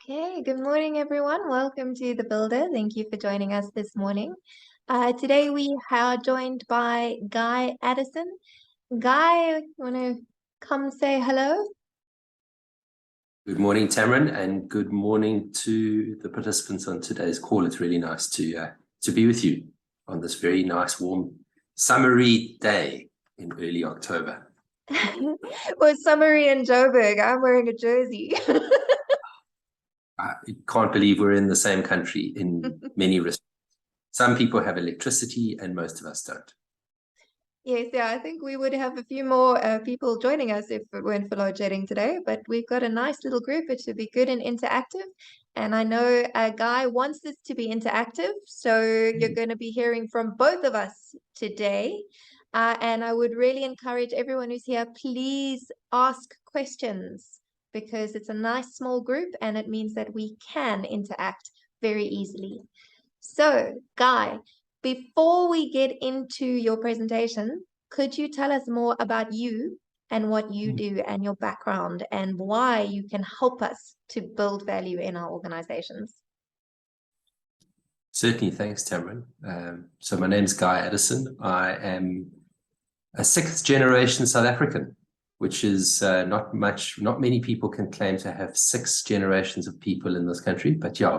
Okay, good morning, everyone. Welcome to The Builder. Thank you for joining us this morning. Today we are joined by Guy Addison. Guy, want to come say hello? Good morning, Tamron, and good morning to the participants on today's call. It's really nice to be with you on this very nice, warm, summery day in early October. Well, it's summery in Joburg. I'm wearing a jersey. I can't believe we're in the same country in many respects. Some people have electricity and most of us don't. Yes, yeah, I think we would have a few more people joining us if it weren't for load shedding today, but we've got a nice little group. It should be good and interactive. And I know Guy wants this to be interactive, so you're going to be hearing from both of us today. And I would really encourage everyone who's here, please ask questions because it's a nice small group and it means that we can interact very easily. So, Guy, before we get into your presentation, could you tell us more about you and what you do and your background and why you can help us to build value in our organizations? Certainly, thanks, Tamron. So my name is Guy Addison. I am a sixth generation South African, which is not many people can claim to have 6 generations of people in this country, but yeah,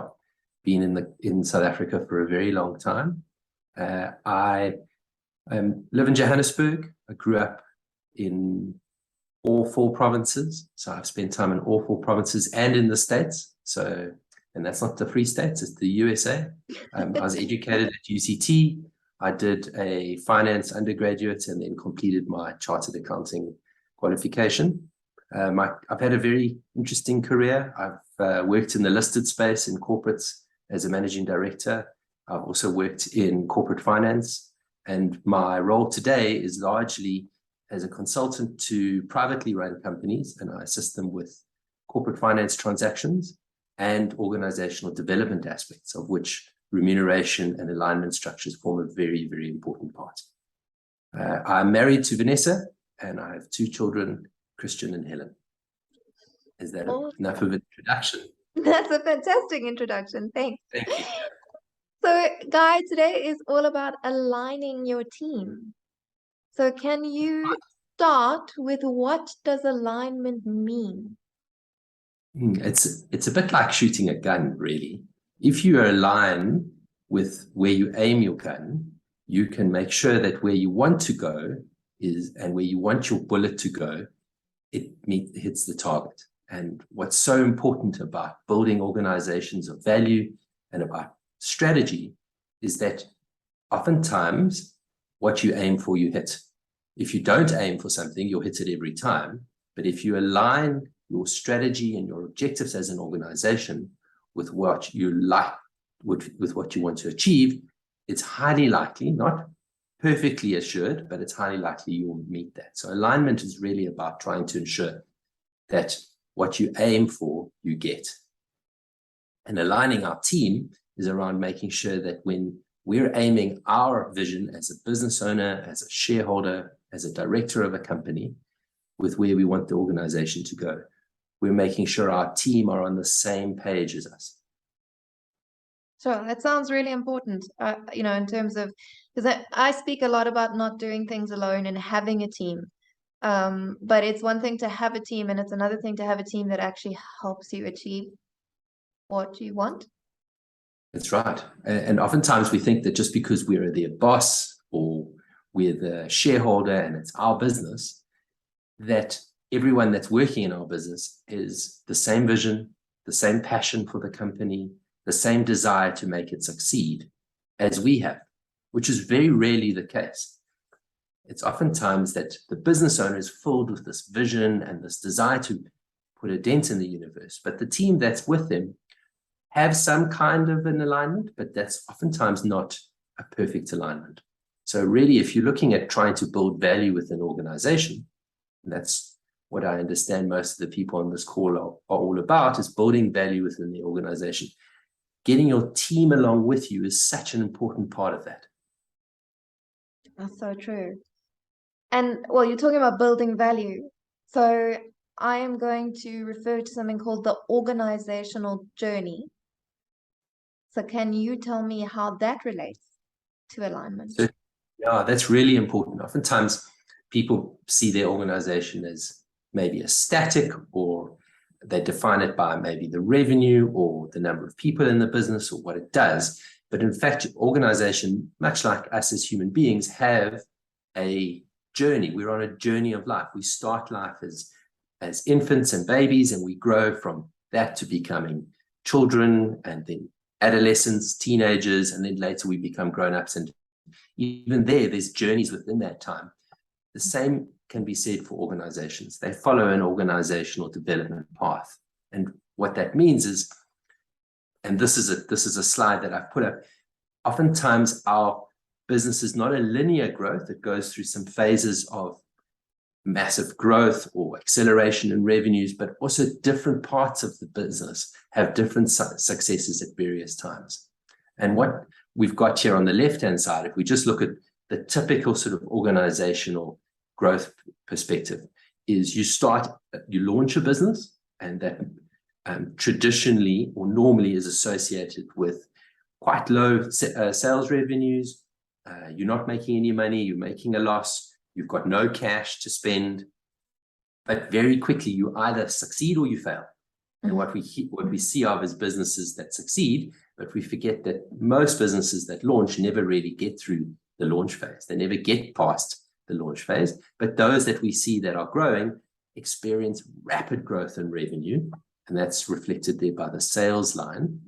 been in South Africa for a very long time. I live in Johannesburg. I grew up in all 4 provinces, so I've spent time in all 4 provinces and in the States. And that's not the Free States, it's the USA. I was educated at UCT. I did a finance undergraduate and then completed my chartered accounting qualification. I've had a very interesting career. I've worked in the listed space in corporates as a managing director. I've also worked in corporate finance, and my role today is largely as a consultant to privately run companies, and I assist them with corporate finance transactions and organizational development aspects, of which remuneration and alignment structures form a very, very important part. I'm married to Vanessa, and I have 2 children, Christian and Helen. Is that enough of an introduction? That's a fantastic introduction. Thanks. Thank you. So, Guy, today is all about aligning your team. So can you start with what does alignment mean? It's a bit like shooting a gun, really. If you align with where you aim your gun, you can make sure that where you want to go is, and where you want your bullet to go, it hits the target. And what's so important about building organizations of value and about strategy is that oftentimes what you aim for, you hit. If you don't aim for something, you'll hit it every time. But if you align your strategy and your objectives as an organization with what you like, with what you want to achieve, it's highly likely, not perfectly assured, but it's highly likely you will meet that. So alignment is really about trying to ensure that what you aim for, you get. And aligning our team is around making sure that when we're aiming our vision as a business owner, as a shareholder, as a director of a company, with where we want the organization to go, we're making sure our team are on the same page as us. Sure, that sounds really important, in terms of, because I speak a lot about not doing things alone and having a team. But it's one thing to have a team, and it's another thing to have a team that actually helps you achieve what you want. That's right. And oftentimes we think that just because we're the boss or we're the shareholder and it's our business, that everyone that's working in our business is the same vision, the same passion for the company, the same desire to make it succeed as we have, which is very rarely the case. It's oftentimes that the business owner is filled with this vision and this desire to put a dent in the universe, but the team that's with them have some kind of an alignment, but that's oftentimes not a perfect alignment. So really, if you're looking at trying to build value with an organization, and that's what I understand most of the people on this call are all about, is building value within the organization. Getting your team along with you is such an important part of that. That's so true. And well, you're talking about building value. So I am going to refer to something called the organizational journey. So can you tell me how that relates to alignment? So, yeah, that's really important. Oftentimes, people see their organization as maybe a static, or they define it by maybe the revenue or the number of people in the business or what it does. But in fact, organization, much like us as human beings, have a journey. We're on a journey of life. We start life as infants and babies, and we grow from that to becoming children, and then adolescents, teenagers, and then later we become grown-ups. And even there's journeys within that time. The same can be said for organizations. They follow an organizational development path. And what that means is, and this is a slide that I've put up, oftentimes our business is not a linear growth. It goes through some phases of massive growth or acceleration in revenues, but also different parts of the business have different successes at various times. And what we've got here on the left-hand side, if we just look at the typical sort of organizational growth perspective, is you launch a business, and that traditionally or normally is associated with quite low sales revenues. You're not making any money, you're making a loss, you've got no cash to spend, but very quickly you either succeed or you fail. And what we see of is businesses that succeed, but we forget that most businesses that launch never really get through the launch phase. They never get past the launch phase. But those that we see that are growing experience rapid growth in revenue, and that's reflected there by the sales line,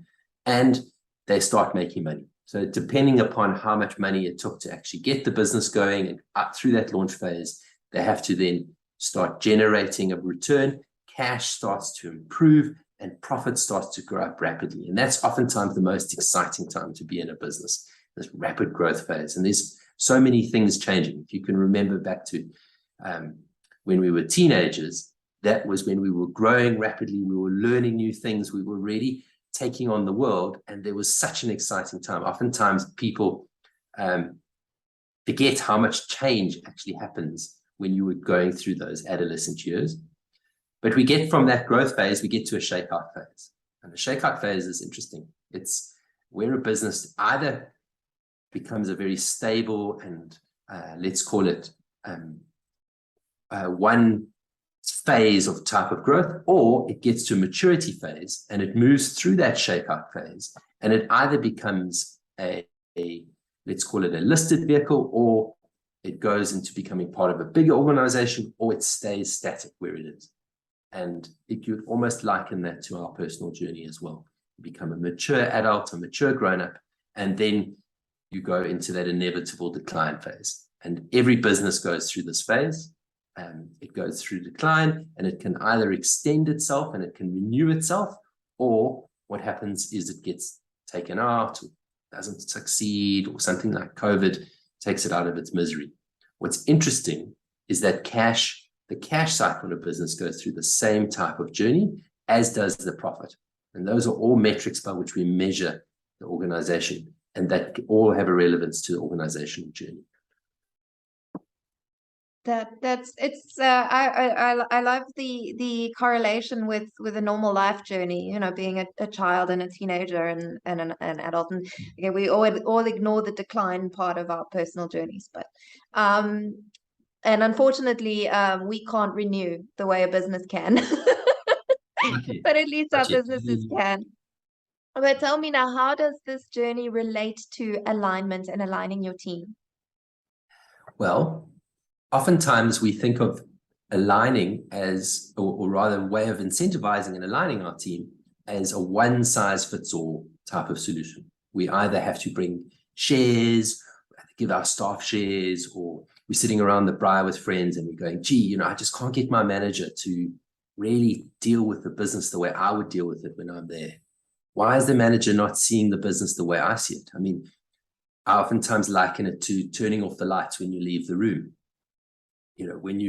and they start making money. So depending upon how much money it took to actually get the business going and up through that launch phase, they have to then start generating a return. Cash starts to improve and profit starts to grow up rapidly. And that's oftentimes the most exciting time to be in a business, this rapid growth phase. And there's so many things changing. If you can remember back to when we were teenagers, that was when we were growing rapidly, we were learning new things, we were really taking on the world, and there was such an exciting time. Oftentimes people forget how much change actually happens when you were going through those adolescent years. But we get from that growth phase, we get to a shakeout phase. And the shakeout phase is interesting. It's where a business either becomes a very stable and let's call it one phase of type of growth, or it gets to a maturity phase and it moves through that shakeout phase, and it either becomes a let's call it a listed vehicle, or it goes into becoming part of a bigger organization, or it stays static where it is. And it could almost liken that to our personal journey as well. You become a mature adult, a mature grown-up, and then you go into that inevitable decline phase. And every business goes through this phase. It goes through decline, and it can either extend itself and it can renew itself, or what happens is it gets taken out, or doesn't succeed, or something like COVID takes it out of its misery. What's interesting is that the cash cycle of business goes through the same type of journey, as does the profit. And those are all metrics by which we measure the organization, and that all have a relevance to the organizational journey. I love the correlation with a normal life journey, being a child and a teenager and an adult. And again, we all ignore the decline part of our personal journeys, but and unfortunately we can't renew the way a business can. But at least our businesses can. But tell me now, how does this journey relate to alignment and aligning your team? Well, oftentimes we think of aligning as, or rather a way of incentivizing and aligning our team as a one-size-fits-all type of solution. We either have to bring shares, give our staff shares, or we're sitting around the braai with friends and we're going, gee, I just can't get my manager to really deal with the business the way I would deal with it when I'm there. Why is the manager not seeing the business the way I see it? I mean, I oftentimes liken it to turning off the lights when you leave the room. When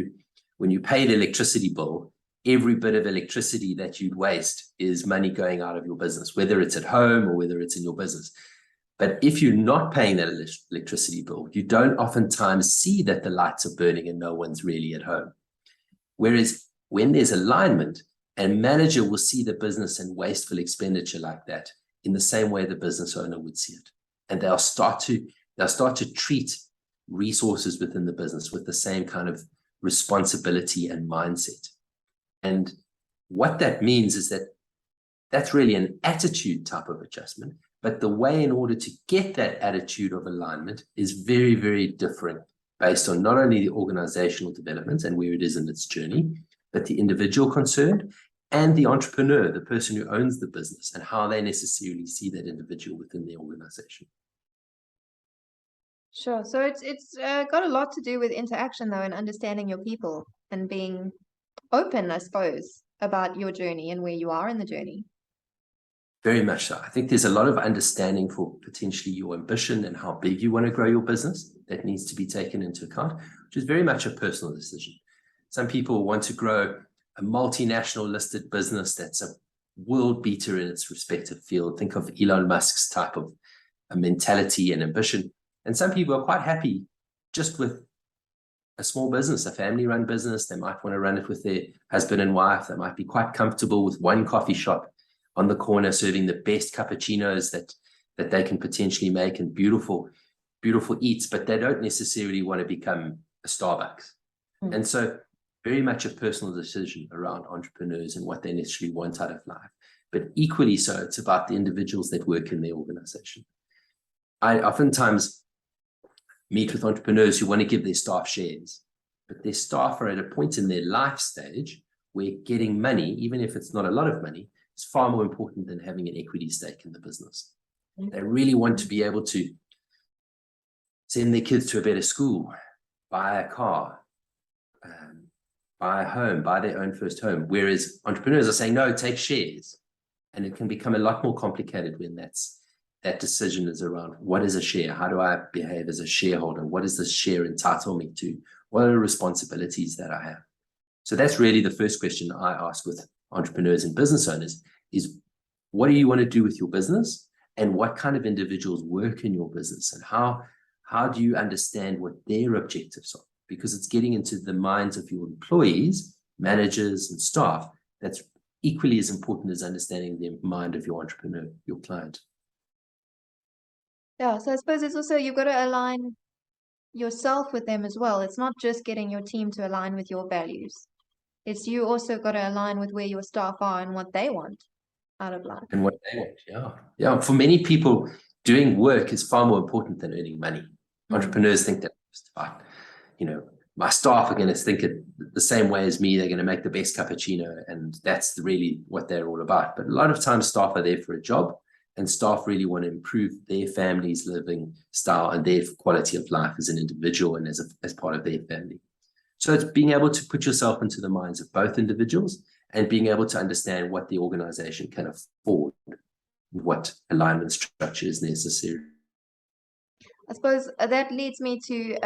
you pay the electricity bill, every bit of electricity that you'd waste is money going out of your business, whether it's at home or whether it's in your business. But if you're not paying that electricity bill, you don't oftentimes see that the lights are burning and no one's really at home. Whereas when there's alignment, a manager will see the business and wasteful expenditure like that in the same way the business owner would see it. And they'll start to treat resources within the business with the same kind of responsibility and mindset. And what that means is that that's really an attitude type of adjustment. But the way in order to get that attitude of alignment is very, very different based on not only the organizational development and where it is in its journey, but the individual concerned and the entrepreneur, the person who owns the business, and how they necessarily see that individual within the organization. Sure. So it's got a lot to do with interaction, though, and understanding your people and being open, I suppose, about your journey and where you are in the journey. Very much so. I think there's a lot of understanding for potentially your ambition and how big you want to grow your business that needs to be taken into account, which is very much a personal decision. Some people want to grow a multinational listed business that's a world beater in its respective field. Think of Elon Musk's type of a mentality and ambition. And some people are quite happy just with a small business, a family-run business. They might want to run it with their husband and wife. They might be quite comfortable with one coffee shop on the corner serving the best cappuccinos that they can potentially make, and beautiful eats, but they don't necessarily want to become a Starbucks. And so very much a personal decision around entrepreneurs and what they necessarily want out of life. But equally so, it's about the individuals that work in their organization. I oftentimes meet with entrepreneurs who want to give their staff shares, but their staff are at a point in their life stage where getting money, even if it's not a lot of money, is far more important than having an equity stake in the business. They really want to be able to send their kids to a better school, buy a car, buy a home, buy their own first home. Whereas entrepreneurs are saying, no, take shares. And it can become a lot more complicated when that decision is around, what is a share? How do I behave as a shareholder? What does this share entitle me to? What are the responsibilities that I have? So that's really the first question I ask with entrepreneurs and business owners is, what do you want to do with your business? And what kind of individuals work in your business? And how do you understand what their objectives are? Because it's getting into the minds of your employees, managers, and staff. That's equally as important as understanding the mind of your entrepreneur, your client. Yeah, so I suppose it's also, you've got to align yourself with them as well. It's not just getting your team to align with your values. It's you also got to align with where your staff are and what they want out of life. And what they want, yeah. Yeah, for many people, doing work is far more important than earning money. Entrepreneurs think that it's about, my staff are going to think it the same way as me. They're going to make the best cappuccino, and that's really what they're all about. But a lot of times staff are there for a job, and staff really want to improve their family's living style and their quality of life as an individual and as part of their family. So it's being able to put yourself into the minds of both individuals and being able to understand what the organization can afford, what alignment structure is necessary. I suppose that leads me to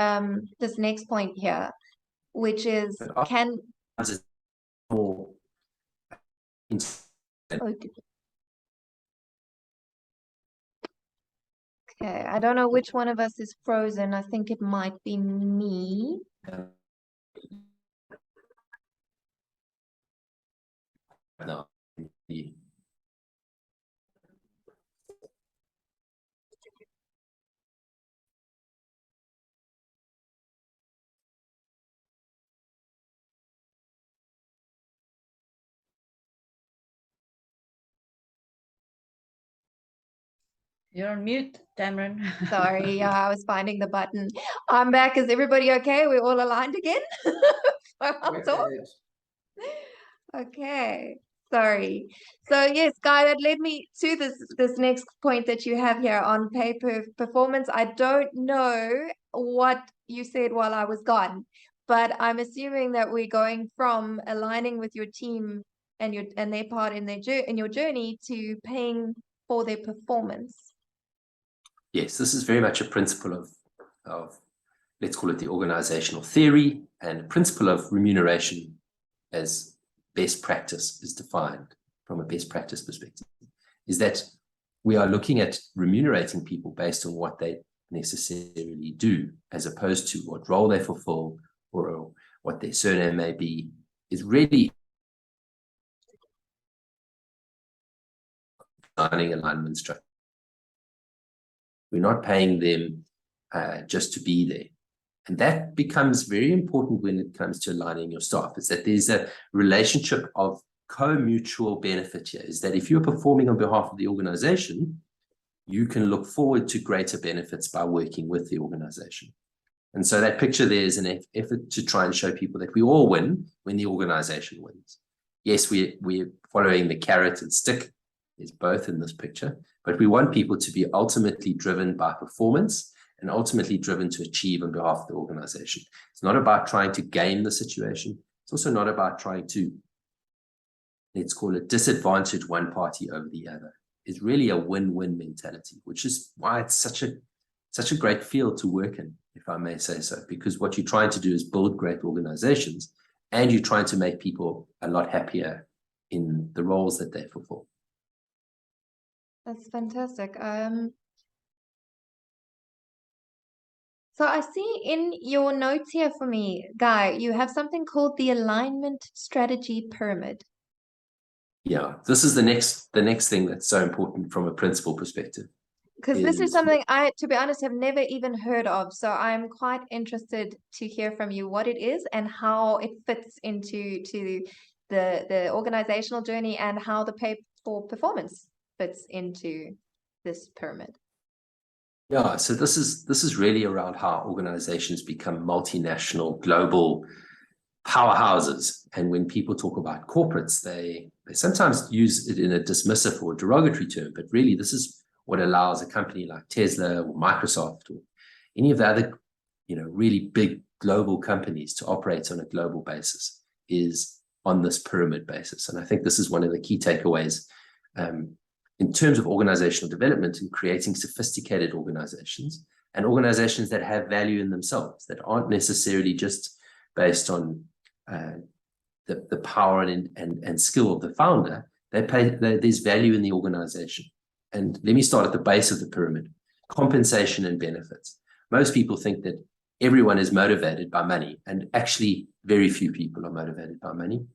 this next point here, which is can. Okay, I don't know which one of us is frozen. I think it might be me. No. You're on mute, Tamron. Sorry, I was finding the button. I'm back. Is everybody okay? We're all aligned again? Okay. Sorry. So yes, Guy, that led me to this next point that you have here on pay performance. I don't know what you said while I was gone, but I'm assuming that we're going from aligning with your team and their part in your journey to paying for their performance. Yes, this is very much a principle of let's call it the organizational theory, and a principle of remuneration as best practice is defined from a best practice perspective, is that we are looking at remunerating people based on what they necessarily do, as opposed to what role they fulfill or what their surname may be. is really designing alignment structure. We're not paying them just to be there. And that becomes very important when it comes to aligning your staff, is that there's a relationship of co-mutual benefit here, is that if you're performing on behalf of the organization, you can look forward to greater benefits by working with the organization. And so that picture there is an effort to try and show people that we all win when the organization wins. Yes, we're following the carrot and stick. There's both in this picture, but we want people to be ultimately driven by performance and ultimately driven to achieve on behalf of the organization. It's not about trying to game the situation. It's also not about trying to, let's call it, disadvantage one party over the other. It's really a win-win mentality, which is why it's such a great field to work in, if I may say so, because what you're trying to do is build great organizations, and you're trying to make people a lot happier in the roles that they fulfill. That's fantastic. So I see in your notes here for me, Guy, you have something called the alignment strategy pyramid. Yeah, this is the next thing that's so important from a principal perspective. Because this is something I, to be honest, have never even heard of. So I'm quite interested to hear from you what it is and how it fits into the organizational journey, and how the pay for performance fits into this pyramid. Yeah, so this is really around how organizations become multinational, global powerhouses. And when people talk about corporates, they sometimes use it in a dismissive or derogatory term, but really this is what allows a company like Tesla or Microsoft or any of the other, really big global companies to operate on a global basis, is on this pyramid basis. And I think this is one of the key takeaways in terms of organizational development and creating sophisticated organizations, and organizations that have value in themselves, that aren't necessarily just based on the power and skill of the founder. There's value in the organization. And let me start at the base of the pyramid: compensation and benefits. Most people think that everyone is motivated by money, and actually very few people are motivated by money.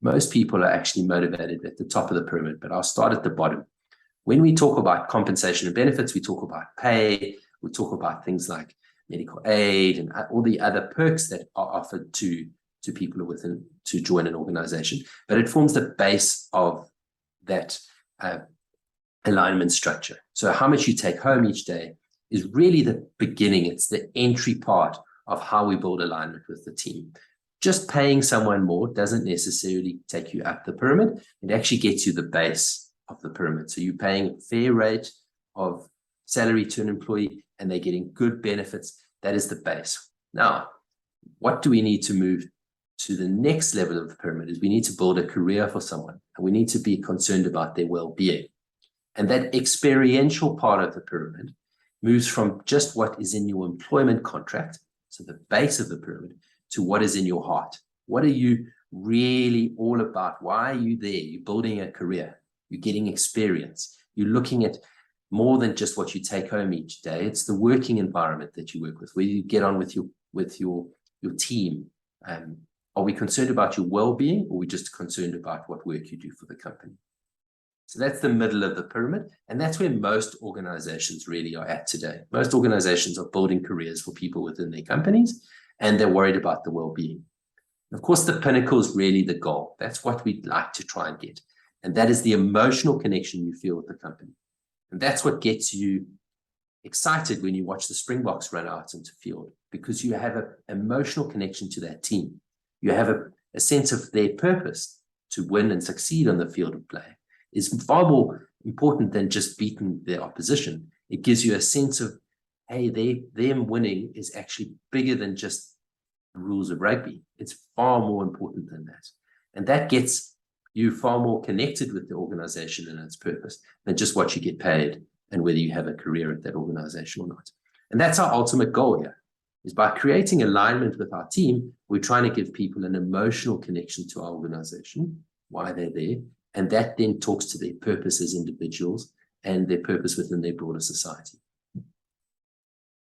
Most people are actually motivated at the top of the pyramid, but I'll start at the bottom. When we talk about compensation and benefits, we talk about pay, we talk about things like medical aid and all the other perks that are offered to people within to join an organization. But it forms the base of that alignment structure. So how much you take home each day is really the beginning. It's the entry part of how we build alignment with the team. Just paying someone more doesn't necessarily take you up the pyramid. It actually gets you the base of the pyramid. So you're paying a fair rate of salary to an employee, and they're getting good benefits. That is the base. Now, what do we need to move to the next level of the pyramid? Is we need to build a career for someone, and we need to be concerned about their well-being. And that experiential part of the pyramid moves from just what is in your employment contract, so the base of the pyramid, to what is in your heart. What are you really all about? Why are you there? You're building a career. You're getting experience. You're looking at more than just what you take home each day. It's the working environment that you work with, where you get on with your team. Are we concerned about your well-being, or are we just concerned about what work you do for the company? So that's the middle of the pyramid, and that's where most organizations really are at today. Most organizations are building careers for people within their companies, and they're worried about the well-being. Of course, the pinnacle is really the goal. That's what we'd like to try and get. And that is the emotional connection you feel with the company. And that's what gets you excited when you watch the Springboks run out into field, because you have an emotional connection to that team. You have a sense of their purpose to win and succeed on the field of play is far more important than just beating their opposition. It gives you a sense of, hey, them winning is actually bigger than just the rules of rugby. It's far more important than that. And that gets you far more connected with the organization and its purpose than just what you get paid and whether you have a career at that organization or not. And that's our ultimate goal here, is by creating alignment with our team, we're trying to give people an emotional connection to our organization, why they're there, and that then talks to their purpose as individuals and their purpose within their broader society.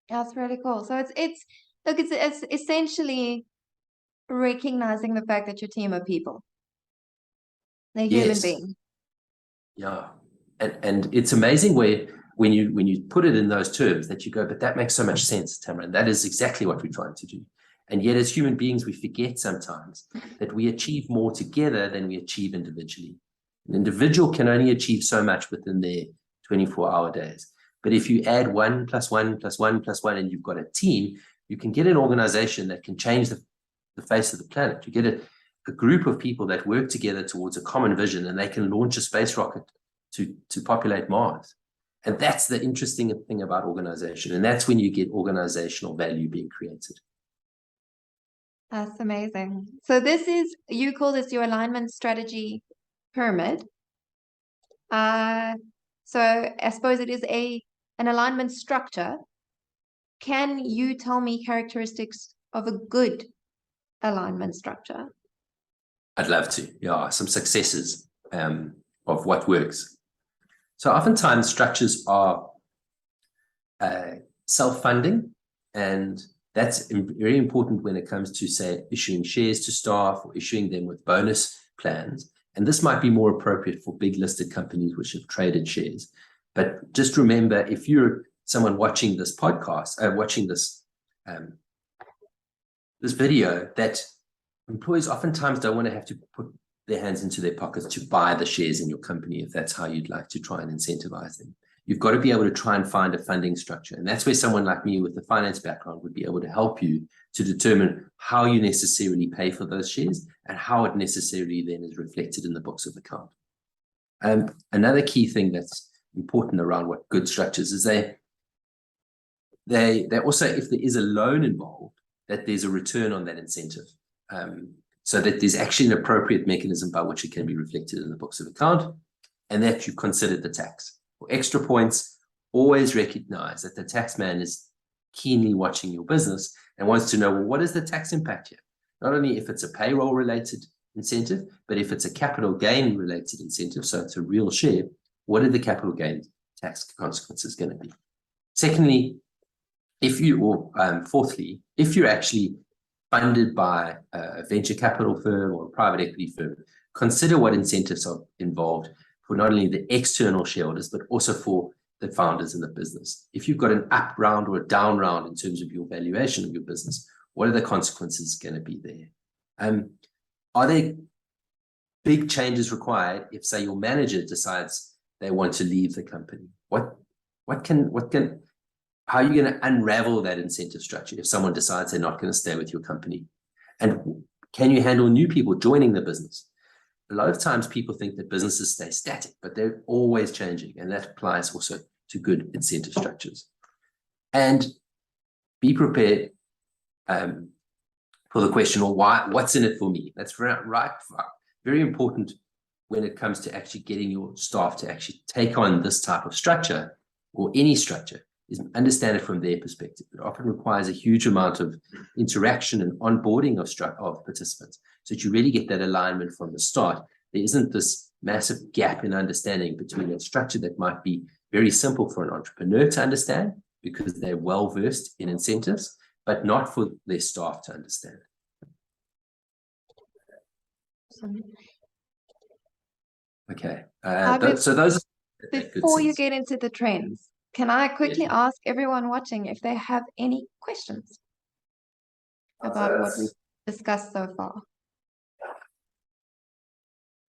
That's really cool. So it's essentially recognizing the fact that your team are people. They're human Yes. beings. Yeah. And it's amazing when you put it in those terms that you go, but that makes so much sense, Tamara. And that is exactly what we're trying to do. And yet as human beings, we forget sometimes that we achieve more together than we achieve individually. An individual can only achieve so much within their 24-hour days. But if you add 1 + 1 + 1 + 1, and you've got a team, you can get an organization that can change the face of the planet. You get a group of people that work together towards a common vision, and they can launch a space rocket to populate Mars. And that's the interesting thing about organization. And that's when you get organizational value being created. That's amazing. So this is, you call this your alignment strategy pyramid. So I suppose it is an alignment structure. Can you tell me characteristics of a good alignment structure? I'd love to. Yeah, some successes of what works. So oftentimes structures are self-funding, and that's very important when it comes to, say, issuing shares to staff or issuing them with bonus plans. And this might be more appropriate for big listed companies which have traded shares. But just remember, if you're someone watching this podcast, watching this video, that employees oftentimes don't want to have to put their hands into their pockets to buy the shares in your company if that's how you'd like to try and incentivize them. You've got to be able to try and find a funding structure. And that's where someone like me with the finance background would be able to help you to determine how you necessarily pay for those shares and how it necessarily then is reflected in the books of account. Another key thing that's important around what good structures is they also, if there is a loan involved, that there's a return on that incentive. So that there's actually an appropriate mechanism by which it can be reflected in the books of account, and that you've considered the tax. For extra points, always recognize that the tax man is keenly watching your business and wants to know, well, what is the tax impact here? Not only if it's a payroll related incentive, but if it's a capital gain related incentive, so it's a real share, what are the capital gain tax consequences going to be? Secondly, fourthly, if you're actually funded by a venture capital firm or a private equity firm, consider what incentives are involved for not only the external shareholders, but also for the founders in the business. If you've got an up round or a down round in terms of your valuation of your business, what are the consequences going to be there? Are there big changes required if, say, your manager decides they want to leave the company? How are you going to unravel that incentive structure if someone decides they're not going to stay with your company? And can you handle new people joining the business? A lot of times people think that businesses stay static, but they're always changing. And that applies also to good incentive structures. And be prepared for the question, well, what's in it for me? That's very important when it comes to actually getting your staff to actually take on this type of structure, or any structure, is understand it from their perspective. It often requires a huge amount of interaction and onboarding of participants, so that you really get that alignment from the start. There isn't this massive gap in understanding between a structure that might be very simple for an entrepreneur to understand because they're well versed in incentives, but not for their staff to understand. Okay, so those. Before you get into the trends, can I quickly ask everyone watching if they have any questions about what we've discussed so far?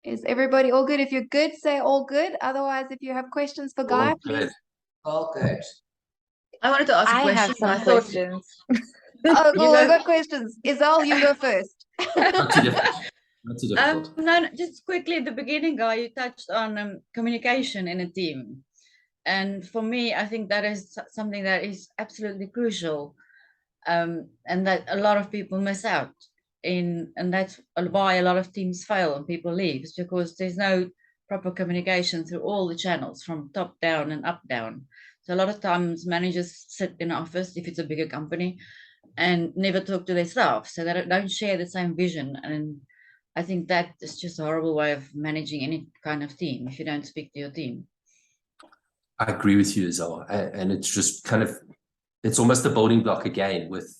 Is everybody all good? If you're good, say all good. Otherwise, if you have questions for Guy, please. All good. I wanted to ask a I question. have some I thought- questions. Oh, You cool. We've go. got questions. Isal, you go first. Not too difficult. Not too difficult. No, just quickly at the beginning, Guy, you touched on communication in a team. And for me, I think that is something that is absolutely crucial, and that a lot of people miss out in, and that's why a lot of teams fail and people leave, is because there's no proper communication through all the channels from top down and up down. So a lot of times managers sit in office, if it's a bigger company, and never talk to their staff, so they don't share the same vision. And I think that is just a horrible way of managing any kind of team if you don't speak to your team. I agree with you, Isel, and it's just kind of, it's almost a building block again with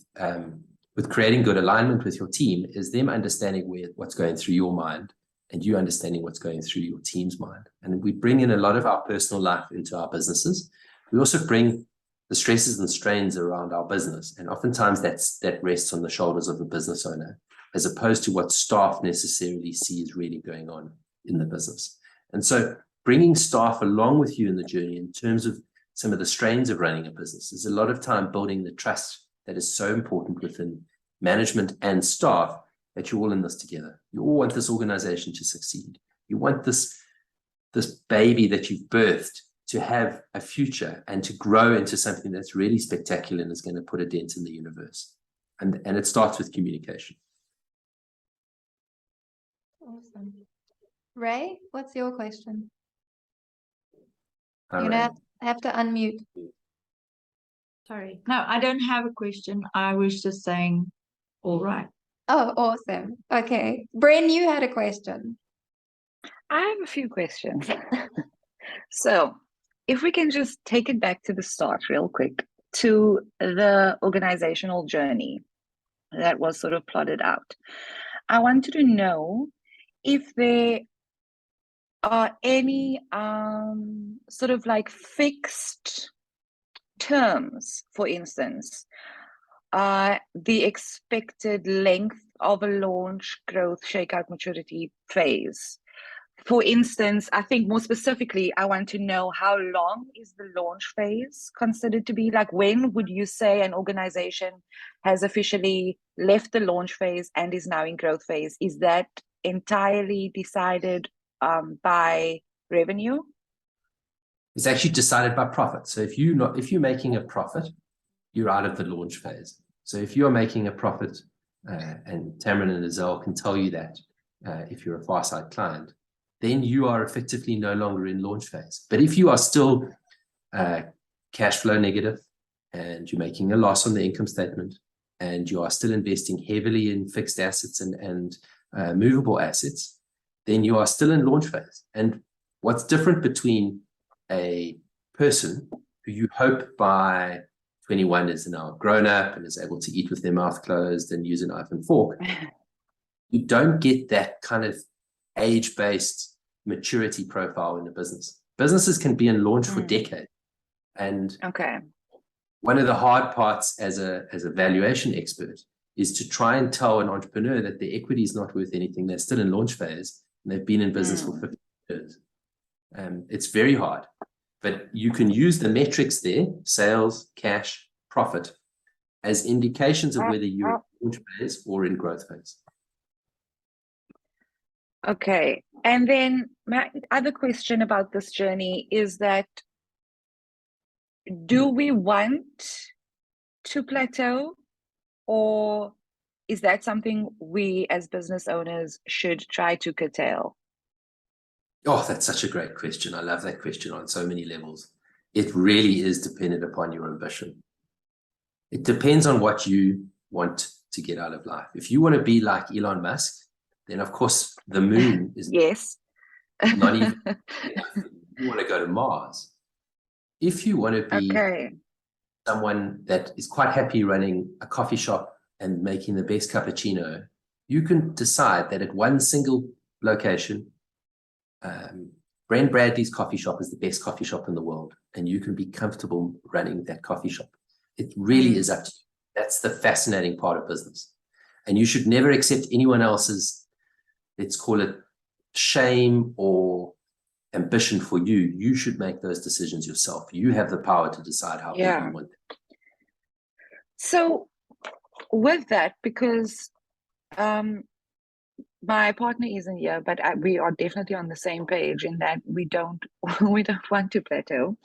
with creating good alignment with your team is them understanding what's going through your mind and you understanding what's going through your team's mind. And we bring in a lot of our personal life into our businesses. We also bring the stresses and strains around our business. And oftentimes that rests on the shoulders of the business owner, as opposed to what staff necessarily see is really going on in the business. And so bringing staff along with you in the journey in terms of some of the strains of running a business is a lot of time building the trust that is so important within management and staff, that you're all in this together. You all want this organization to succeed. You want this baby that you've birthed to have a future and to grow into something that's really spectacular and is going to put a dent in the universe. And it starts with communication. Awesome. Ray, what's your question? All You're right. gonna have to unmute. Sorry. No, I don't have a question. I was just saying, all right. Oh, awesome. Okay. Bren, you had a question. I have a few questions. So, if we can just take it back to the start real quick, to the organizational journey that was sort of plotted out. I wanted to know if there are any sort of like fixed terms, for instance, the expected length of a launch, growth, shakeout, maturity phase. For instance, I think more specifically, I want to know how long is the launch phase considered to be? Like, when would you say an organization has officially left the launch phase and is now in growth phase? Is that entirely decided by revenue? It's actually decided by profit. So if you're making a profit, you're out of the launch phase. So if you're making a profit, and Tamron and Azelle can tell you that, if you're a Farsight client, then you are effectively no longer in launch phase. But if you are still cash flow negative and you're making a loss on the income statement and you are still investing heavily in fixed assets and movable assets, then you are still in launch phase. And what's different between a person who you hope by 21 is now grown up and is able to eat with their mouth closed and use a knife and fork, you don't get that kind of age-based maturity profile in the business. Businesses can be in launch for decades. And Okay. one of the hard parts as a valuation expert is to try and tell an entrepreneur that the equity is not worth anything. They're still in launch phase and they've been in business for 50 years. It's very hard, but you can use the metrics there, sales, cash, profit, as indications of whether you're in launch phase or in growth phase. Okay. And then my other question about this journey is that, do we want to plateau, or is that something we as business owners should try to curtail? Oh, that's such a great question. I love that question on so many levels. It really is dependent upon your ambition. It depends on what you want to get out of life. If you want to be like Elon Musk, then of course the moon is Yes. not even enough. You want to go to Mars. If you want to be Okay. someone that is quite happy running a coffee shop and making the best cappuccino, you can decide that at one single location, Brent Bradley's coffee shop is the best coffee shop in the world, and you can be comfortable running that coffee shop. It really is up to you. That's the fascinating part of business. And you should never accept anyone else's, let's call it, shame or ambition for you. You should make those decisions yourself. You have the power to decide how big you want them. So with that, because my partner isn't here, but we are definitely on the same page in that we don't want to plateau.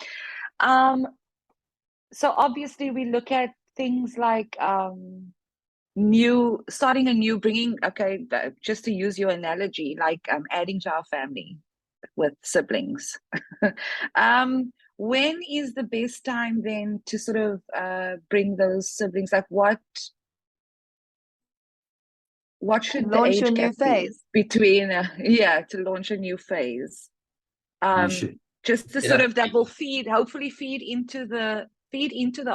So obviously we look at things like starting a new, just to use your analogy, like adding to our family with siblings. When is the best time then to sort of bring those siblings? Like what should Launch the a age new gap phase. be between to launch a new phase? You should. Just to sort of that will hopefully feed into the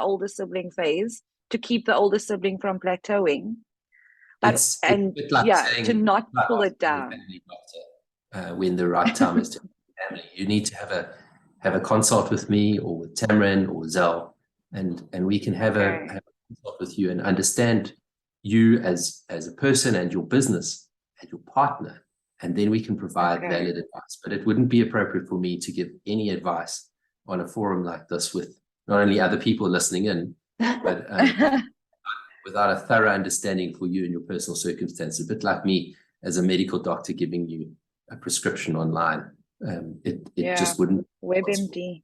older sibling phase, to keep the older sibling from plateauing, but It's a bit like saying, to not like pull it asking the down. family doctor, when the right time is to family. You need to have a consult with me or with Tamrin or Zell, and we can have a consult with you and understand you as a person and your business and your partner, and then we can provide valid advice. But it wouldn't be appropriate for me to give any advice on a forum like this with not only other people listening in, but without a thorough understanding for you and your personal circumstances. A bit like me as a medical doctor giving you a prescription online. It just wouldn't. WebMD.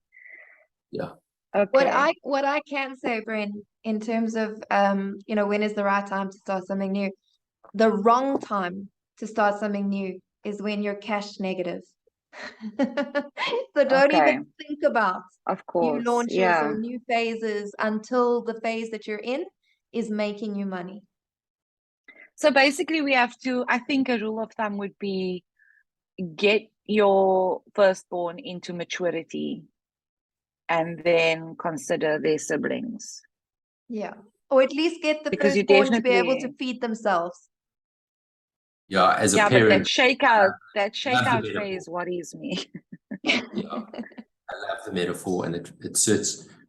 Yeah. Okay. What I can say, Bren, in terms of when is the right time to start something new? The wrong time to start something new is when you're cash negative. So don't even think about new launches or new phases until the phase that you're in is making you money. So basically we have to, I think a rule of thumb would be get your firstborn into maturity and then consider their siblings. Yeah. Or at least get the Because you firstborn to be able to feed themselves. Yeah, as a but parent. that shakeout phase worries me. Yeah, I love the metaphor, and it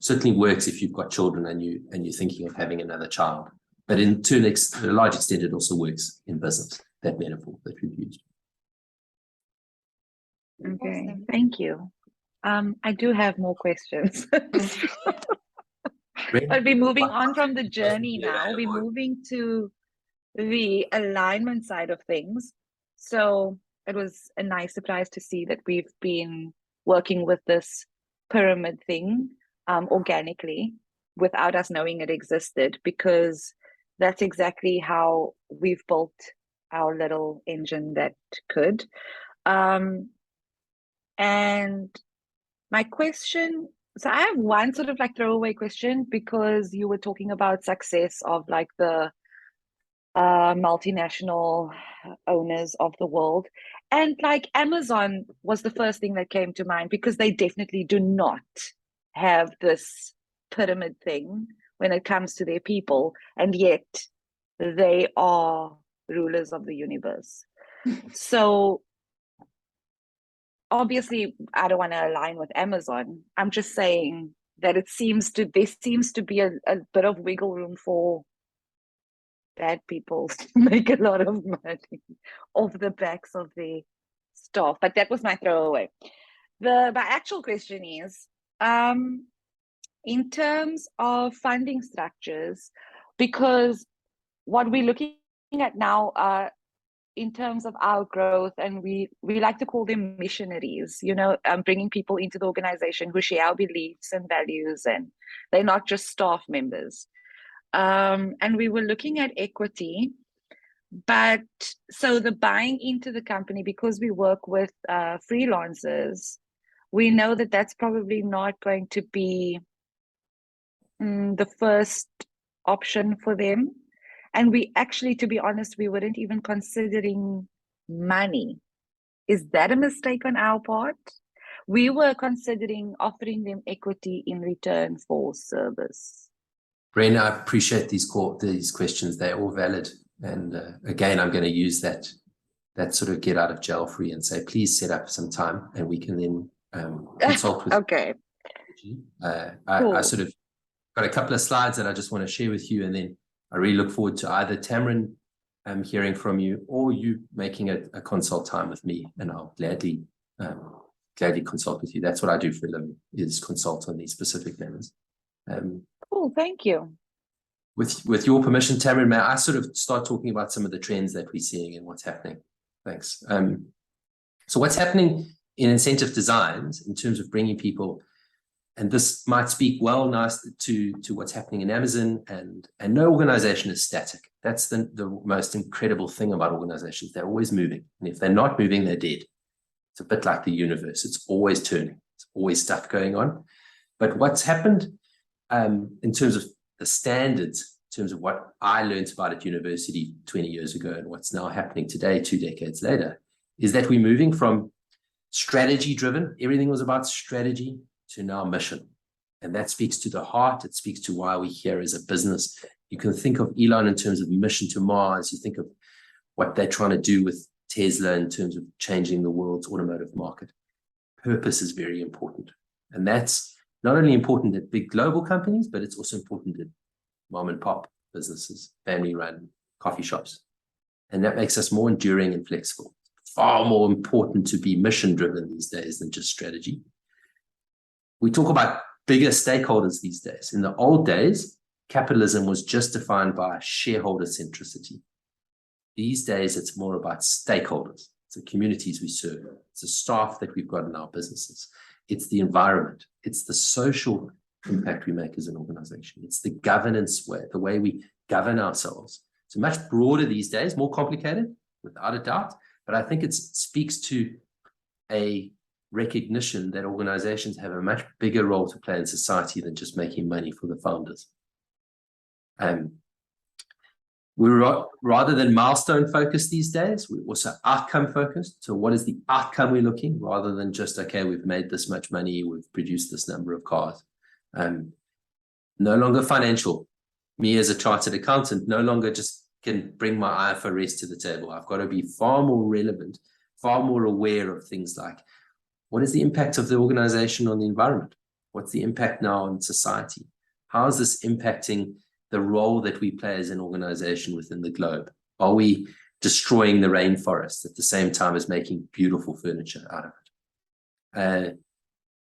certainly works if you've got children and you're thinking of having another child. But to a large extent, it also works in business, that metaphor that we've used. Okay, Awesome. thank you. I do have more questions. But we're moving on from the journey now. We're moving to the alignment side of things. So it was a nice surprise to see that we've been working with this pyramid thing organically without us knowing it existed, because that's exactly how we've built our little engine that could. And my question, so I have one sort of like throwaway question, because you were talking about success of like the multinational owners of the world, and like Amazon was the first thing that came to mind, because they definitely do not have this pyramid thing when it comes to their people, and yet they are rulers of the universe. So obviously I don't want to align with Amazon. I'm just saying that there seems to be a bit of wiggle room for bad people to make a lot of money off the backs of the staff. But that was my throwaway. My actual question is, in terms of funding structures, because what we're looking at now are in terms of our growth, and we like to call them missionaries, bringing people into the organization who share our beliefs and values, and they're not just staff members. And we were looking at equity, but so the buying into the company, because we work with freelancers, we know that that's probably not going to be the first option for them. And we actually, to be honest, we weren't even considering money. Is that a mistake on our part? We were considering offering them equity in return for service. Bren, I appreciate these questions. They're all valid. And again, I'm going to use that sort of get out of jail free and say, please set up some time and we can then consult with Okay. you. Cool. I sort of got a couple of slides that I just want to share with you, and then I really look forward to either Tamrin hearing from you or you making a consult time with me, and I'll gladly consult with you. That's what I do for a living, is consult on these specific matters. Cool, thank you. With your permission, Tamrin, may I sort of start talking about some of the trends that we're seeing and what's happening? Thanks. So what's happening in incentive designs in terms of bringing people, and this might speak nice to what's happening in Amazon, and no organization is static. That's the most incredible thing about organizations. They're always moving. And if they're not moving, they're dead. It's a bit like the universe. It's always turning. It's always stuff going on. But what's happened in terms of the standards, in terms of what I learned about at university 20 years ago and what's now happening today, 2 decades later, is that we're moving from strategy driven. Everything was about strategy, to now mission. And that speaks to the heart. It speaks to why we're here as a business. You can think of Elon in terms of mission to Mars. You think of what they're trying to do with Tesla in terms of changing the world's automotive market. Purpose is very important. And that's not only important at big global companies, but it's also important at mom and pop businesses, family run coffee shops. And that makes us more enduring and flexible. Far more important to be mission driven these days than just strategy. We talk about bigger stakeholders these days. In the old days, capitalism was just defined by shareholder centricity. These days, it's more about stakeholders. It's the communities we serve. It's the staff that we've got in our businesses. It's the environment. It's the social impact we make as an organization. It's the governance way, the way we govern ourselves. It's much broader these days, more complicated, without a doubt. But I think it speaks to a recognition that organizations have a much bigger role to play in society than just making money for the founders. We're rather than milestone focused these days, we're also outcome focused. So what is the outcome we're looking, rather than just, okay, we've made this much money, we've produced this number of cars. No longer financial. Me as a chartered accountant no longer just can bring my IFRS to the table. I've got to be far more relevant, far more aware of things like, what is the impact of the organization on the environment? What's the impact now on society? How is this impacting the role that we play as an organization within the globe? Are we destroying the rainforest at the same time as making beautiful furniture out of it?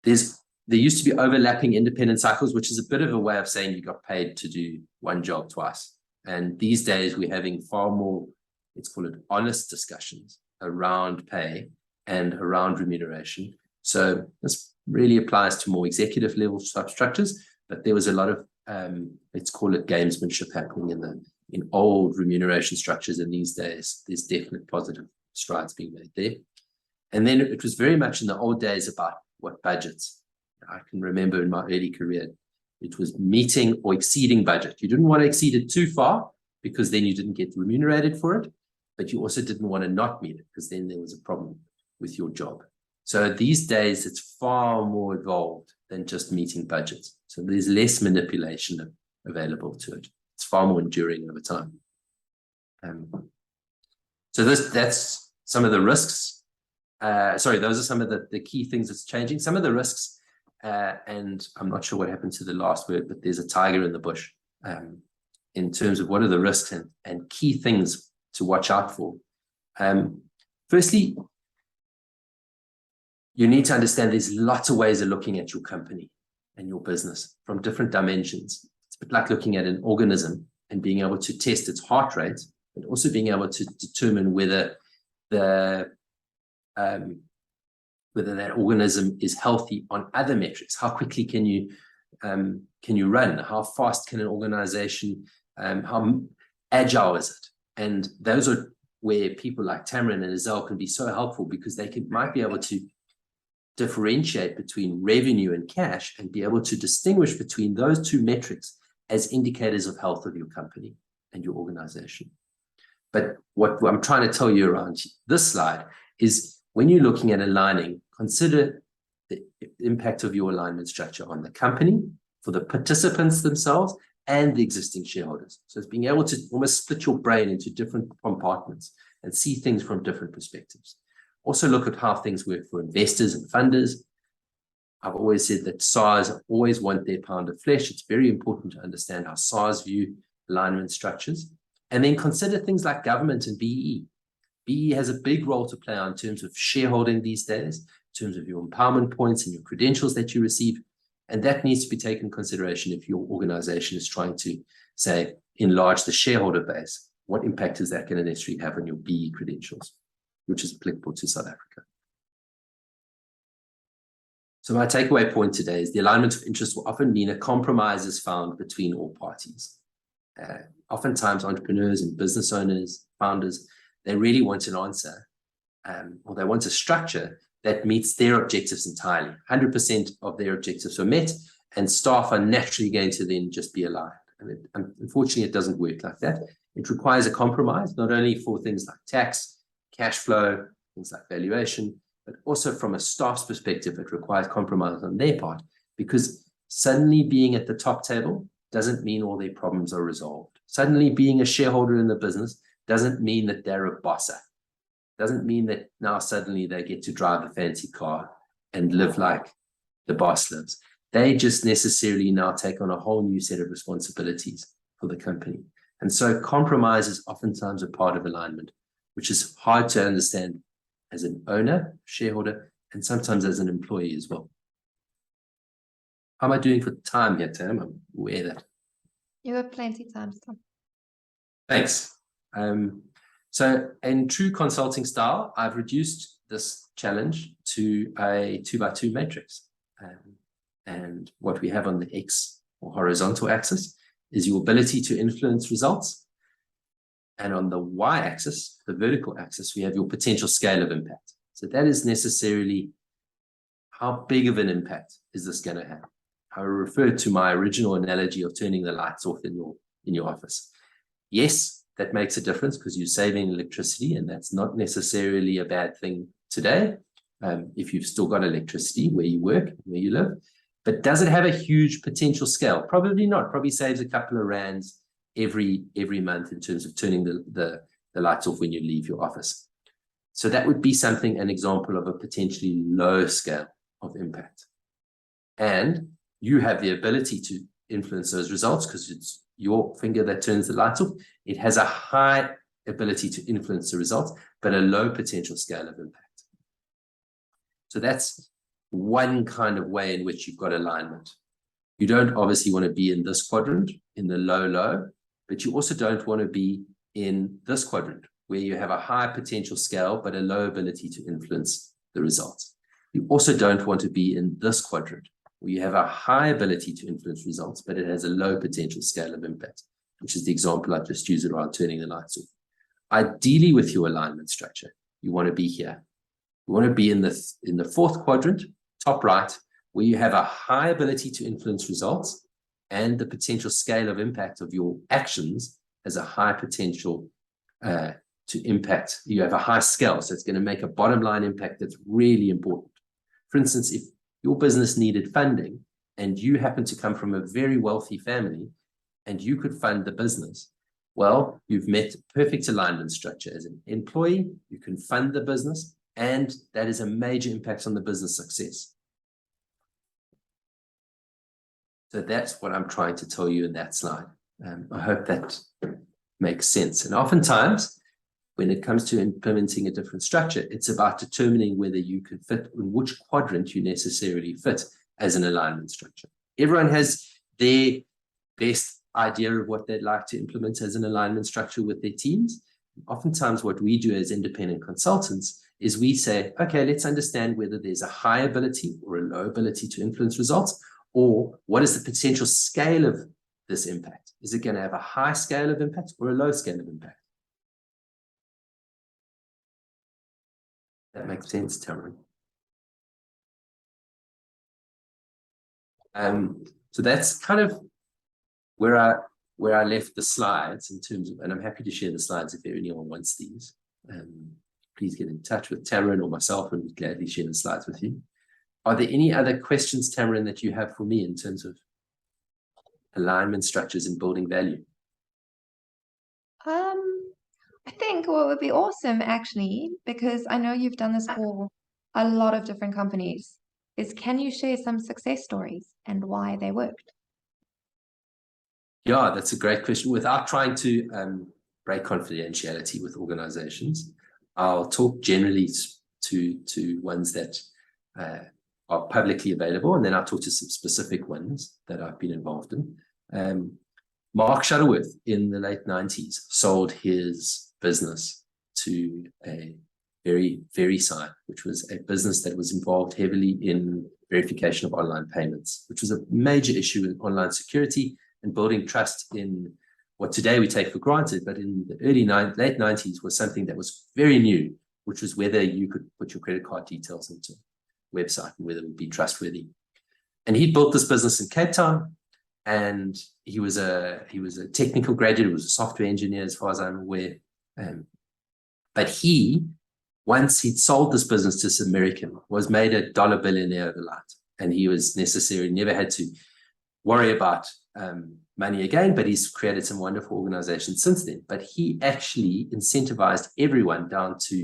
There used to be overlapping independent cycles, which is a bit of a way of saying you got paid to do one job twice. And these days we're having far more, let's call it honest discussions around pay and around remuneration. So this really applies to more executive level structures, but there was a lot of let's call it gamesmanship happening in old remuneration structures, and these days there's definite positive strides being made there. And then it was very much in the old days about what budgets. I can remember in my early career, it was meeting or exceeding budget. You didn't want to exceed it too far because then you didn't get remunerated for it, but you also didn't want to not meet it because then there was a problem with your job. So these days it's far more evolved than just meeting budgets. So there's less manipulation available to it. It's far more enduring over time. So that's some of the risks. Those are some of the key things that's changing. Some of the risks, and I'm not sure what happened to the last word, but there's a tiger in the bush in terms of what are the risks and key things to watch out for. Firstly, you need to understand there's lots of ways of looking at your company and your business from different dimensions. It's a bit like looking at an organism and being able to test its heart rate, but also being able to determine whether that organism is healthy on other metrics. How quickly can you run? How fast can an organization, how agile is it? And those are where people like Tamron and Azelle can be so helpful, because they might be able to differentiate between revenue and cash and be able to distinguish between those two metrics as indicators of health of your company and your organization. But what I'm trying to tell you around this slide is, when you're looking at aligning, consider the impact of your alignment structure on the company, for the participants themselves, and the existing shareholders. So it's being able to almost split your brain into different compartments and see things from different perspectives. Also look at how things work for investors and funders. I've always said that SARS always want their pound of flesh. It's very important to understand how SARS view alignment structures. And then consider things like government and BEE. BEE has a big role to play in terms of shareholding these days, in terms of your empowerment points and your credentials that you receive. And that needs to be taken into consideration if your organization is trying to, say, enlarge the shareholder base. What impact is that going to necessarily have on your BEE credentials, which is applicable to South Africa? So my takeaway point today is the alignment of interest will often mean a compromise is found between all parties. Oftentimes entrepreneurs and business owners, founders, they really want an answer, or they want a structure that meets their objectives entirely. 100% of their objectives are met, and staff are naturally going to then just be aligned. And unfortunately, it doesn't work like that. It requires a compromise, not only for things like tax, cash flow, things like valuation, but also from a staff's perspective, it requires compromise on their part, because Suddenly being at the top table doesn't mean all their problems are resolved. Suddenly being a shareholder in the business doesn't mean that they're a bosser. Doesn't mean that now suddenly they get to drive a fancy car and live like the boss lives. They just necessarily now take on a whole new set of responsibilities for the company. And so compromise is oftentimes a part of alignment, which is hard to understand as an owner, shareholder, and sometimes as an employee as well. How am I doing for time here, Tam? I'm aware that. You have plenty of time, Tom. Thanks. So in true consulting style, I've reduced this challenge to a 2x2 matrix. And what we have on the X or horizontal axis is your ability to influence results. And on the Y axis, the vertical axis, we have your potential scale of impact. So that is necessarily how big of an impact is this going to have? I refer to my original analogy of turning the lights off in your office. Yes, that makes a difference because you're saving electricity, and that's not necessarily a bad thing today if you've still got electricity where you work, where you live. But does it have a huge potential scale? Probably not. Probably saves a couple of rands every month in terms of turning the lights off when you leave your office. So that would be something, an example of a potentially low scale of impact. And you have the ability to influence those results because it's your finger that turns the lights off. It has a high ability to influence the results, but a low potential scale of impact. So that's one kind of way in which you've got alignment. You don't obviously want to be in this quadrant, in the low, but you also don't want to be in this quadrant where you have a high potential scale, but a low ability to influence the results. You also don't want to be in this quadrant where you have a high ability to influence results, but it has a low potential scale of impact, which is the example I just used around turning the lights off. Ideally, with your alignment structure, you want to be here. You want to be in the fourth quadrant, top right, where you have a high ability to influence results and the potential scale of impact of your actions has a high potential to impact. You have a high scale, so it's going to make a bottom line impact that's really important. For instance, if your business needed funding and you happen to come from a very wealthy family and you could fund the business, well, you've met perfect alignment structure. As an employee, you can fund the business, and that is a major impact on the business success. So that's what I'm trying to tell you in that slide. I hope that makes sense. And oftentimes, when it comes to implementing a different structure, it's about determining whether you can fit in which quadrant you necessarily fit as an alignment structure. Everyone has their best idea of what they'd like to implement as an alignment structure with their teams. Oftentimes, what we do as independent consultants is we say, okay, let's understand whether there's a high ability or a low ability to influence results, or what is the potential scale of this impact? Is it going to have a high scale of impact or a low scale of impact? That makes sense, Tamara. So that's kind of where I left the slides in terms of, and I'm happy to share the slides if anyone wants these. Please get in touch with Tamarin or myself and we'd gladly share the slides with you. Are there any other questions, Tamarin, that you have for me in terms of alignment structures and building value? I think what would be awesome, actually, because I know you've done this for a lot of different companies, is can you share some success stories and why they worked? Yeah, that's a great question. Without trying to break confidentiality with organizations, I'll talk generally to ones that are publicly available, and then I'll talk to some specific ones that I've been involved in. Mark Shuttleworth in the late 90s sold his business to a VeriSign, which was a business that was involved heavily in verification of online payments, which was a major issue in online security and building trust in what today we take for granted, but in the late 90s was something that was very new, which was whether you could put your credit card details into a website and whether it would be trustworthy. And he built this business in Cape Town, and he was a technical graduate. He was a software engineer, as far as I'm aware. But he, once he'd sold this business to this American, was made a dollar billionaire overnight. And he was necessarily never had to worry about money again, but he's created some wonderful organizations since then. But he actually incentivized everyone down to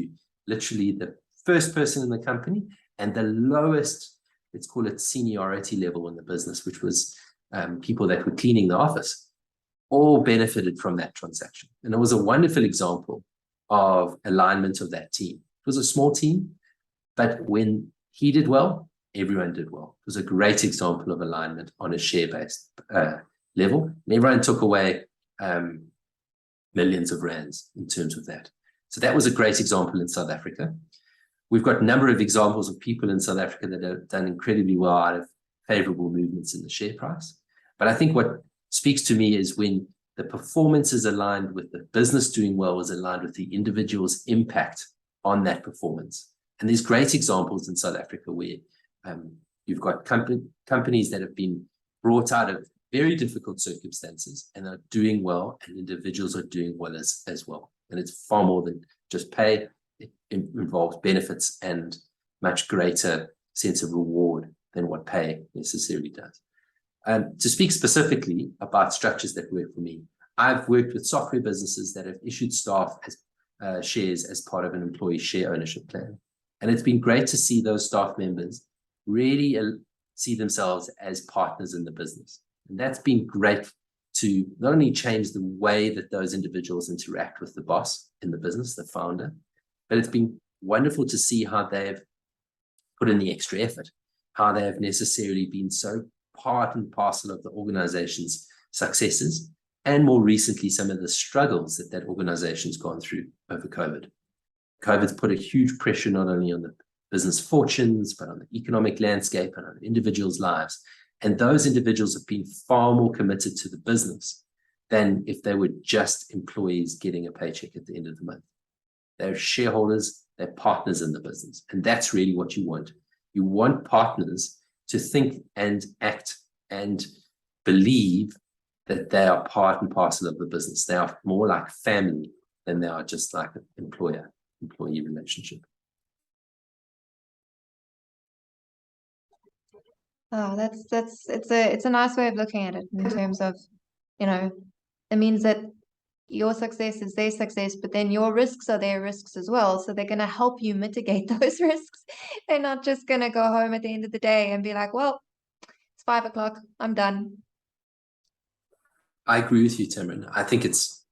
literally the first person in the company and the lowest, let's call it seniority level in the business, which was people that were cleaning the office, all benefited from that transaction. And it was a wonderful example of alignment of that team. It was a small team, but when he did well, everyone did well. It was a great example of alignment on a share-based level. And everyone took away millions of rands in terms of that. So that was a great example in South Africa. We've got a number of examples of people in South Africa that have done incredibly well out of favorable movements in the share price. But I think what speaks to me is when the performance is aligned with the business doing well is aligned with the individual's impact on that performance. And there's great examples in South Africa where you've got companies that have been brought out of very difficult circumstances and are doing well, and individuals are doing well as well. And it's far more than just pay. It involves benefits and much greater sense of reward than what pay necessarily does. To speak specifically about structures that work for me, I've worked with software businesses that have issued staff as shares as part of an employee share ownership plan. And it's been great to see those staff members really see themselves as partners in the business. And that's been great to not only change the way that those individuals interact with the boss in the business, the founder, but it's been wonderful to see how they've put in the extra effort, how they have necessarily been so part and parcel of the organization's successes, and more recently, some of the struggles that that organization's gone through over COVID. COVID's put a huge pressure not only on the business fortunes, but on the economic landscape and on individuals' lives. And those individuals have been far more committed to the business than if they were just employees getting a paycheck at the end of the month. They're shareholders, they're partners in the business. And that's really what you want. You want partners to think and act and believe that they are part and parcel of the business. They are more like family than they are just like an employer-employee relationship. Oh, it's a nice way of looking at it in terms of, it means that your success is their success, but then your risks are their risks as well. So they're going to help you mitigate those risks. They're not just going to go home at the end of the day and be like, well, it's 5 o'clock, I'm done. I agree with you, Timron. I think it's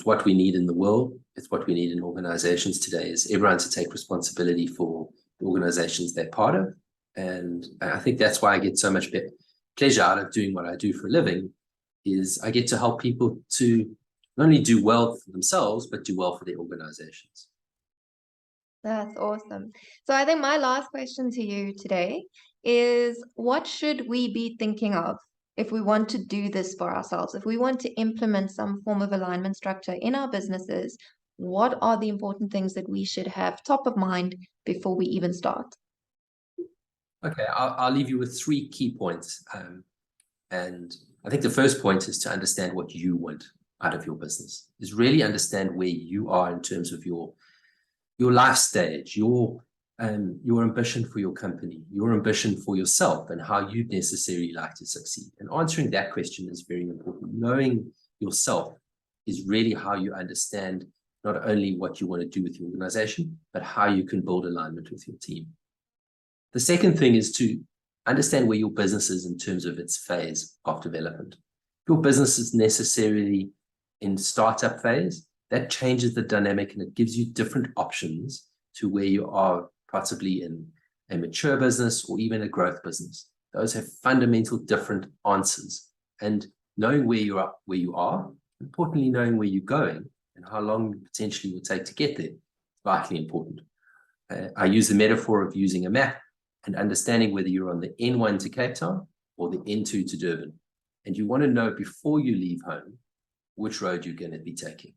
what we need in the world. It's what we need in organizations today, is everyone to take responsibility for the organizations they're part of. And I think that's why I get so much pleasure out of doing what I do for a living, is I get to help people to not only do well for themselves, but do well for their organizations. That's awesome. So I think my last question to you today is, what should we be thinking of if we want to do this for ourselves? If we want to implement some form of alignment structure in our businesses, what are the important things that we should have top of mind before we even start? Okay, I'll leave you with 3 key points. And I think the first point is to understand what you want out of your business, is really understand where you are in terms of your life stage, your ambition for your company, your ambition for yourself, and how you'd necessarily like to succeed. And answering that question is very important. Knowing yourself is really how you understand not only what you want to do with your organization, but how you can build alignment with your team. The second thing is to understand where your business is in terms of its phase of development. If your business is necessarily in startup phase, that changes the dynamic and it gives you different options to where you are possibly in a mature business or even a growth business. Those have fundamental different answers. And knowing where you are, importantly knowing where you're going and how long it potentially will take to get there, is vitally important. I use the metaphor of using a map and understanding whether you're on the N1 to Cape Town or the N2 to Durban. And you want to know before you leave home which road you're going to be taking.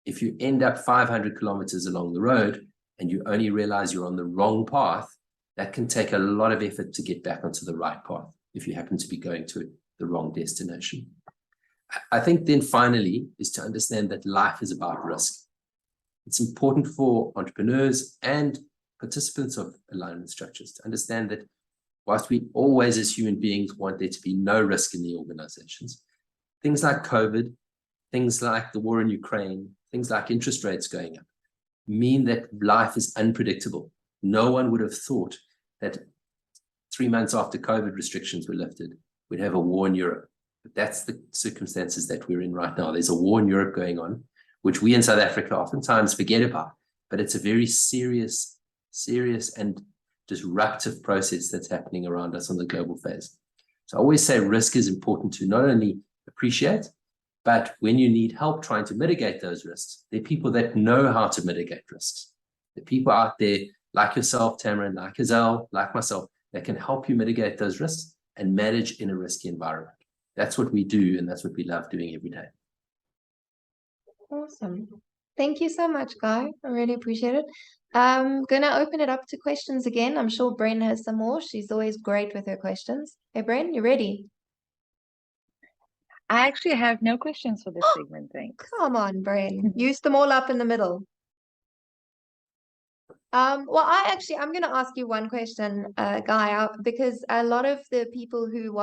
If you end up 500 kilometers along the road and you only realize you're on the wrong path, that can take a lot of effort to get back onto the right path if you happen to be going to the wrong destination. I think then finally is to understand that life is about risk. It's important for entrepreneurs and participants of alignment structures to understand that whilst we always as human beings want there to be no risk in the organizations, things like COVID, things like the war in Ukraine, things like interest rates going up, mean that life is unpredictable. No one would have thought that 3 months after COVID restrictions were lifted, we'd have a war in Europe. But that's the circumstances that we're in right now. There's a war in Europe going on, which we in South Africa oftentimes forget about, but it's a very serious and disruptive process that's happening around us on the global phase. So I always say risk is important to not only appreciate, but when you need help trying to mitigate those risks, there are people that know how to mitigate risks. There are people out there like yourself, Tamarin, like Azelle, like myself, that can help you mitigate those risks and manage in a risky environment. That's what we do, and that's what we love doing every day. Awesome. Thank you so much, Guy. I really appreciate it. I'm going to open it up to questions again. I'm sure Bren has some more. She's always great with her questions. Hey, Bren, you ready? I actually have no questions for this segment, thanks. Come on, Bren. Use them all up in the middle. I'm going to ask you one question, Guy, because a lot of the people who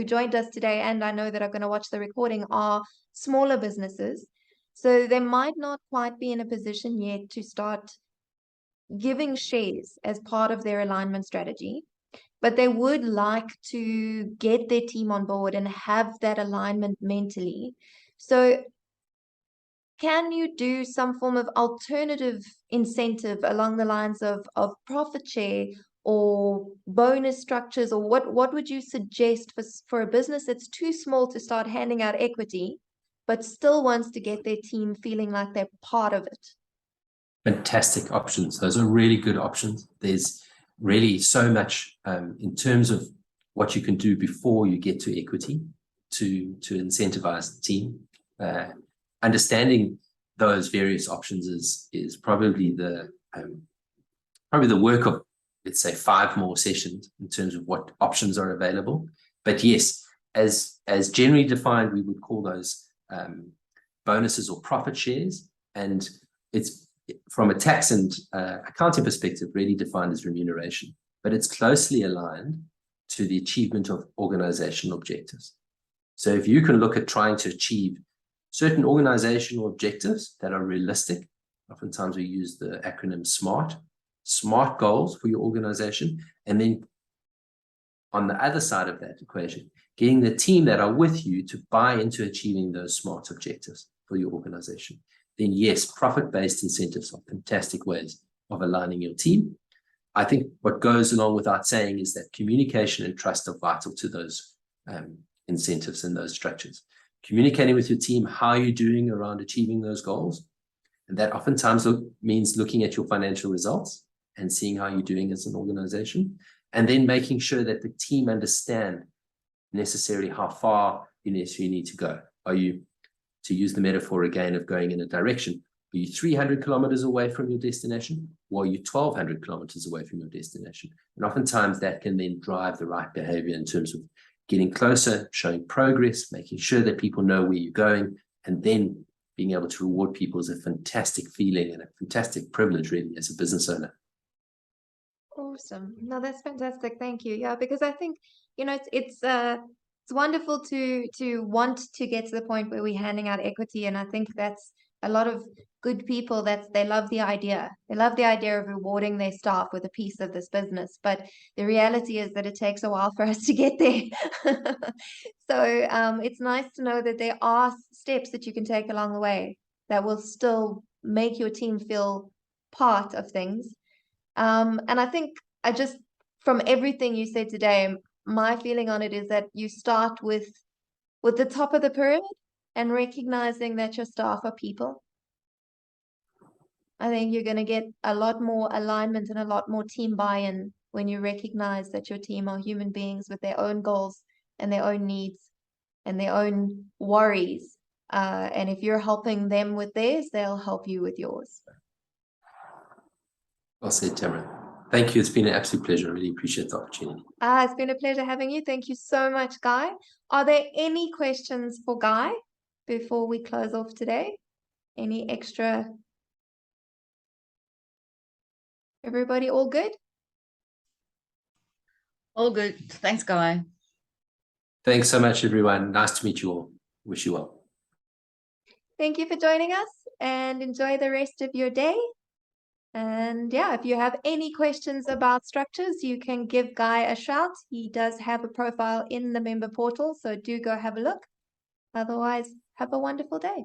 joined us today, and I know that are going to watch the recording, are smaller businesses. So they might not quite be in a position yet to start giving shares as part of their alignment strategy, but they would like to get their team on board and have that alignment mentally. So can you do some form of alternative incentive along the lines of profit share or bonus structures, or what would you suggest for a business that's too small to start handing out equity, but still wants to get their team feeling like they're part of it? Fantastic options. Those are really good options. There's really so much in terms of what you can do before you get to equity to incentivize the team. Understanding those various options is probably the work of, let's say, 5 more sessions in terms of what options are available. But yes, as generally defined, we would call those bonuses or profit shares, and it's from a tax and accounting perspective really defined as remuneration, but it's closely aligned to the achievement of organizational objectives. So if you can look at trying to achieve certain organizational objectives that are realistic, oftentimes we use the acronym SMART goals for your organization, and then on the other side of that equation, getting the team that are with you to buy into achieving those SMART objectives for your organization, then yes, profit-based incentives are fantastic ways of aligning your team. I think what goes along without saying is that communication and trust are vital to those incentives and those structures. Communicating with your team how you're doing around achieving those goals, and that oftentimes means looking at your financial results and seeing how you're doing as an organization, and then making sure that the team understand necessarily how far you need to go. Are you, to use the metaphor again of going in a direction, are you 300 kilometers away from your destination, or are you 1,200 kilometers away from your destination? And oftentimes that can then drive the right behavior in terms of getting closer, showing progress, making sure that people know where you're going, and then being able to reward people is a fantastic feeling and a fantastic privilege really as a business owner. Awesome. No, that's fantastic. Thank you. Yeah, because I think, it's wonderful to want to get to the point where we're handing out equity, and I think that's a lot of good people, they love the idea. They love the idea of rewarding their staff with a piece of this business, but the reality is that it takes a while for us to get there. So it's nice to know that there are steps that you can take along the way that will still make your team feel part of things. And I think from everything you said today, my feeling on it is that you start with the top of the pyramid and recognizing that your staff are people. I think you're going to get a lot more alignment and a lot more team buy-in when you recognize that your team are human beings with their own goals and their own needs and their own worries. And if you're helping them with theirs, they'll help you with yours. Well said, Tamarin. Thank you. It's been an absolute pleasure. I really appreciate the opportunity. It's been a pleasure having you. Thank you so much, Guy. Are there any questions for Guy before we close off today? Any extra? Everybody all good? All good. Thanks, Guy. Thanks so much, everyone. Nice to meet you all. Wish you well. Thank you for joining us and enjoy the rest of your day. And yeah, if you have any questions about structures, you can give Guy a shout. He does have a profile in the member portal, so do go have a look. Otherwise, have a wonderful day.